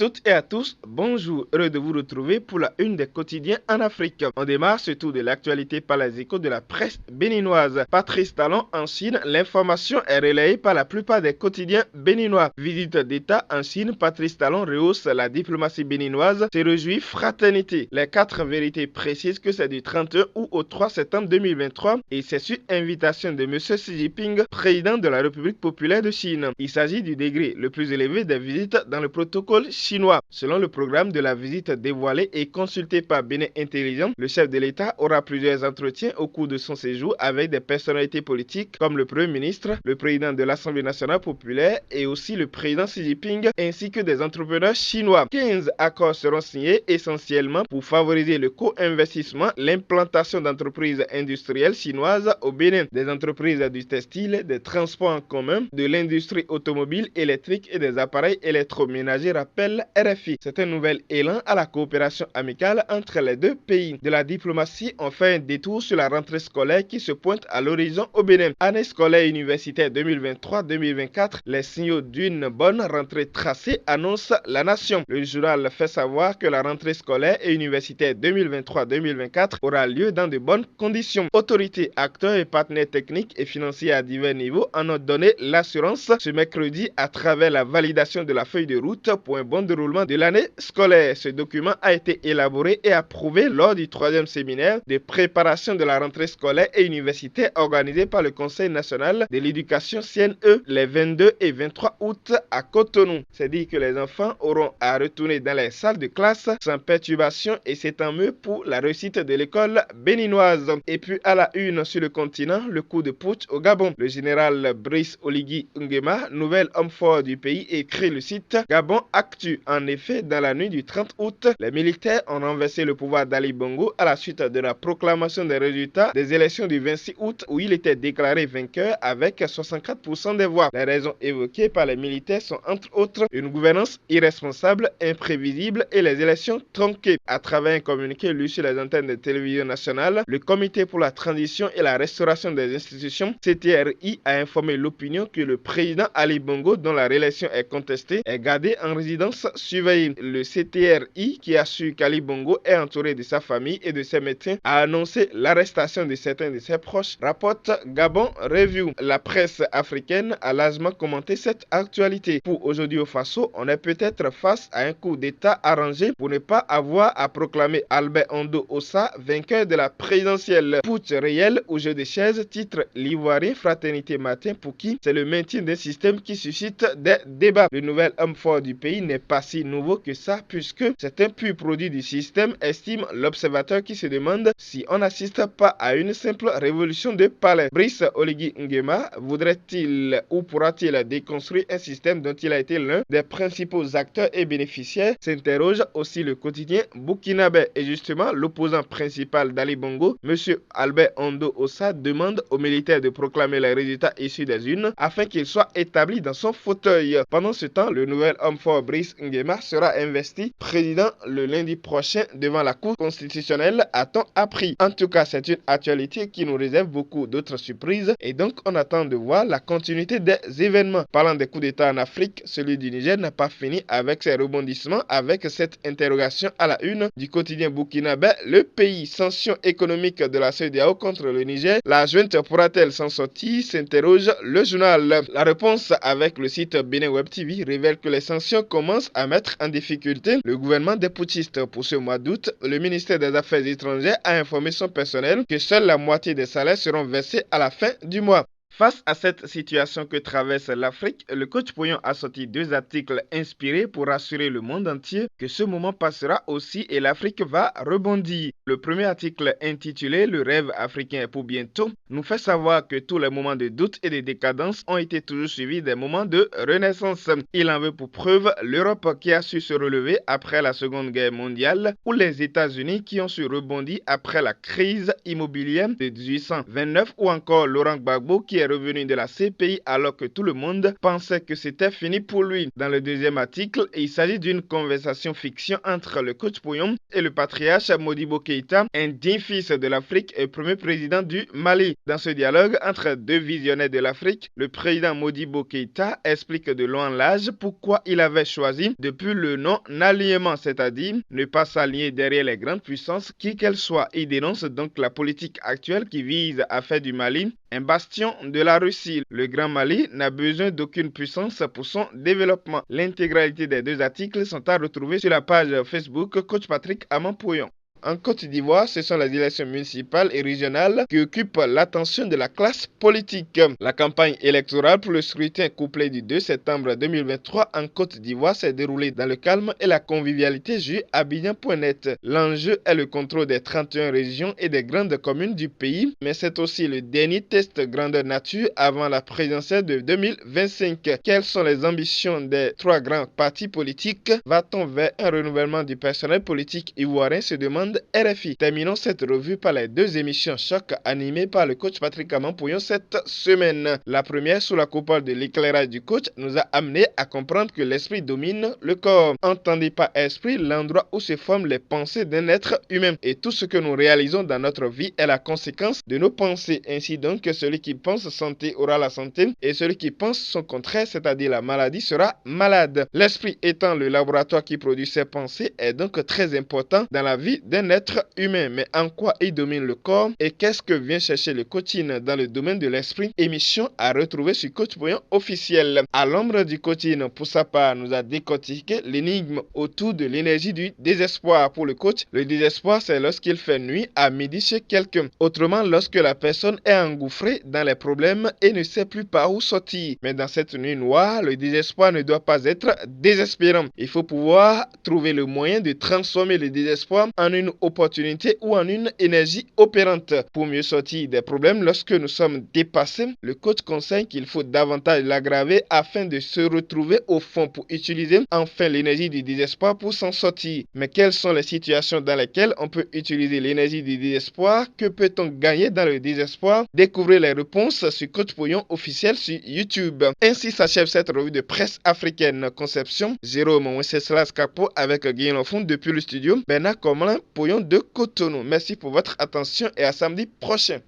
toutes et à tous, bonjour, heureux de vous retrouver pour la une des quotidiens en Afrique. On démarre ce tour de l'actualité par les échos de la presse béninoise. Patrice Talon en Chine, l'information est relayée par la plupart des quotidiens béninois. Visite d'État en Chine, Patrice Talon rehausse la diplomatie béninoise, se réjouit fraternité. Les 4 vérités précisent que c'est du 31 août au 3 septembre 2023 et c'est sur invitation de M. Xi Jinping, président de la République populaire de Chine. Il s'agit du degré le plus élevé des visites dans le protocole chinois. Selon le programme de la visite dévoilé et consulté par Bénin Intelligent, le chef de l'État aura plusieurs entretiens au cours de son séjour avec des personnalités politiques comme le Premier ministre, le président de l'Assemblée nationale populaire et aussi le président Xi Jinping ainsi que des entrepreneurs chinois. 15 accords seront signés essentiellement pour favoriser le co-investissement, l'implantation d'entreprises industrielles chinoises au Bénin, des entreprises du textile, des transports en commun, de l'industrie automobile, électrique et des appareils électroménagers, rappelle RFI. C'est un nouvel élan à la coopération amicale entre les deux pays. De la diplomatie, on fait un détour sur la rentrée scolaire qui se pointe à l'horizon au Bénin. Année scolaire universitaire 2023-2024, les signaux d'une bonne rentrée tracée annoncent la nation. Le journal fait savoir que la rentrée scolaire et universitaire 2023-2024 aura lieu dans de bonnes conditions. Autorités, acteurs et partenaires techniques et financiers à divers niveaux en ont donné l'assurance ce mercredi à travers la validation de la feuille de route pour un bon déroulement de l'année scolaire. Ce document a été élaboré et approuvé lors du 3e séminaire de préparation de la rentrée scolaire et universitaire organisé par le Conseil national de l'éducation CNE les 22 et 23 août à Cotonou. C'est dire que les enfants auront à retourner dans les salles de classe sans perturbation et c'est tant mieux pour la réussite de l'école béninoise. Et puis à la une sur le continent, le coup de putsch au Gabon. Le général Brice Oligui Nguema, nouvel homme fort du pays, écrit le site Gabon Actu. En effet, dans la nuit du 30 août, les militaires ont renversé le pouvoir d'Ali Bongo à la suite de la proclamation des résultats des élections du 26 août où il était déclaré vainqueur avec 64% des voix. Les raisons évoquées par les militaires sont entre autres une gouvernance irresponsable, imprévisible et les élections tronquées. À travers un communiqué lu sur les antennes de télévision nationale, le Comité pour la transition et la restauration des institutions, CTRI, a informé l'opinion que le président Ali Bongo, dont la réélection est contestée, est gardé en résidence surveillée. Le CTRI, qui assure qu'Ali Bongo est entouré de sa famille et de ses médecins, a annoncé l'arrestation de certains de ses proches, rapporte Gabon Review. La presse africaine a largement commenté cette actualité. Pour aujourd'hui au Faso, on est peut-être face à un coup d'État arrangé pour ne pas avoir à proclamer Albert Ondo Ossa vainqueur de la présidentielle. Putsch réel au jeu des chaises, titre l'Ivoirien Fraternité Matin, pour qui c'est le maintien d'un système qui suscite des débats. Le nouvel homme fort du pays n'est pas si nouveau que ça puisque c'est un pur produit du système, estime l'observateur qui se demande si on n'assiste pas à une simple révolution de palais. Brice Oligui Nguema voudrait-il ou pourra-t-il déconstruire un système dont il a été l'un des principaux acteurs et bénéficiaires, s'interroge aussi le quotidien burkinabé. Et justement, l'opposant principal d'Ali Bongo, M. Albert Ondo Ossa, demande aux militaires de proclamer les résultats issus des urnes afin qu'il soit établi dans son fauteuil. Pendant ce temps, le nouvel homme fort Brice Nguema sera investi président le lundi prochain devant la Cour constitutionnelle, a-t-on appris. En tout cas, c'est une actualité qui nous réserve beaucoup d'autres surprises et donc on attend de voir la continuité des événements. Parlant des coups d'État en Afrique, celui du Niger n'a pas fini avec ses rebondissements avec cette interrogation à la une du quotidien burkinabé. Le pays, sanctions économiques de la CEDEAO contre le Niger, la junte pourra-t-elle s'en sortir, s'interroge le journal. La réponse avec le site Bénin Web TV révèle que les sanctions commencent à mettre en difficulté le gouvernement des putschistes. Pour ce mois d'août, le ministère des Affaires étrangères a informé son personnel que seule la moitié des salaires seront versés à la fin du mois. Face à cette situation que traverse l'Afrique, le coach Pouillon a sorti 2 articles inspirés pour rassurer le monde entier que ce moment passera aussi et l'Afrique va rebondir. Le premier article intitulé « Le rêve africain est pour bientôt » nous fait savoir que tous les moments de doute et de décadence ont été toujours suivis des moments de renaissance. Il en veut pour preuve l'Europe qui a su se relever après la Seconde Guerre mondiale ou les États-Unis qui ont su rebondir après la crise immobilière de 1829 ou encore Laurent Gbagbo qui est revenu de la CPI alors que tout le monde pensait que c'était fini pour lui. Dans le deuxième article, il s'agit d'une conversation fiction entre le coach Pouyon et le patriarche Modibo Keïta, un digne fils de l'Afrique et premier président du Mali. Dans ce dialogue entre deux visionnaires de l'Afrique, le président Modibo Keïta explique de long en large pourquoi il avait choisi depuis le non-alignement, c'est-à-dire ne pas s'aligner derrière les grandes puissances, qui qu'elles soient. Il dénonce donc la politique actuelle qui vise à faire du Mali un bastion de la Russie. Le Grand Mali n'a besoin d'aucune puissance pour son développement. L'intégralité des deux articles sont à retrouver sur la page Facebook Coach Patrick Aman-Pouyon. En Côte d'Ivoire, ce sont les élections municipales et régionales qui occupent l'attention de la classe politique. La campagne électorale pour le scrutin couplé du 2 septembre 2023 en Côte d'Ivoire s'est déroulée dans le calme et la convivialité jugée Abidjan.net. L'enjeu est le contrôle des 31 régions et des grandes communes du pays, mais c'est aussi le dernier test grandeur nature avant la présidentielle de 2025. Quelles sont les ambitions des trois grands partis politiques? Va-t-on vers un renouvellement du personnel politique ivoirien, se demande RFI. Terminons cette revue par les deux émissions choc animées par le coach Patrick Aman-Pouyon cette semaine. La première, sous la coupole de l'éclairage du coach, nous a amené à comprendre que l'esprit domine le corps. Entendez par esprit l'endroit où se forment les pensées d'un être humain. Et tout ce que nous réalisons dans notre vie est la conséquence de nos pensées. Ainsi donc, celui qui pense santé aura la santé et celui qui pense son contraire, c'est-à-dire la maladie, sera malade. L'esprit étant le laboratoire qui produit ses pensées est donc très important dans la vie d'un être humain. Mais en quoi il domine le corps et qu'est-ce que vient chercher le coaching dans le domaine de l'esprit? Émission à retrouver sur Coach Pouyon officiel. À l'ombre du coaching, pour sa part, nous a décortiqué l'énigme autour de l'énergie du désespoir. Pour le coach, le désespoir, c'est lorsqu'il fait nuit à midi chez quelqu'un. Autrement, lorsque la personne est engouffrée dans les problèmes et ne sait plus par où sortir. Mais dans cette nuit noire, le désespoir ne doit pas être désespérant. Il faut pouvoir trouver le moyen de transformer le désespoir en une opportunité ou en une énergie opérante. Pour mieux sortir des problèmes lorsque nous sommes dépassés, le coach conseille qu'il faut davantage l'aggraver afin de se retrouver au fond pour utiliser enfin l'énergie du désespoir pour s'en sortir. Mais quelles sont les situations dans lesquelles on peut utiliser l'énergie du désespoir? Que peut-on gagner dans le désespoir? Découvrez les réponses sur Coach Pouyon officiel sur YouTube. Ainsi s'achève cette revue de presse africaine. Conception Jérôme Wenceslas Capo avec Guillaume Fond depuis le studio Bernard Comelin Pouyon de Cotonou. Merci pour votre attention et à samedi prochain.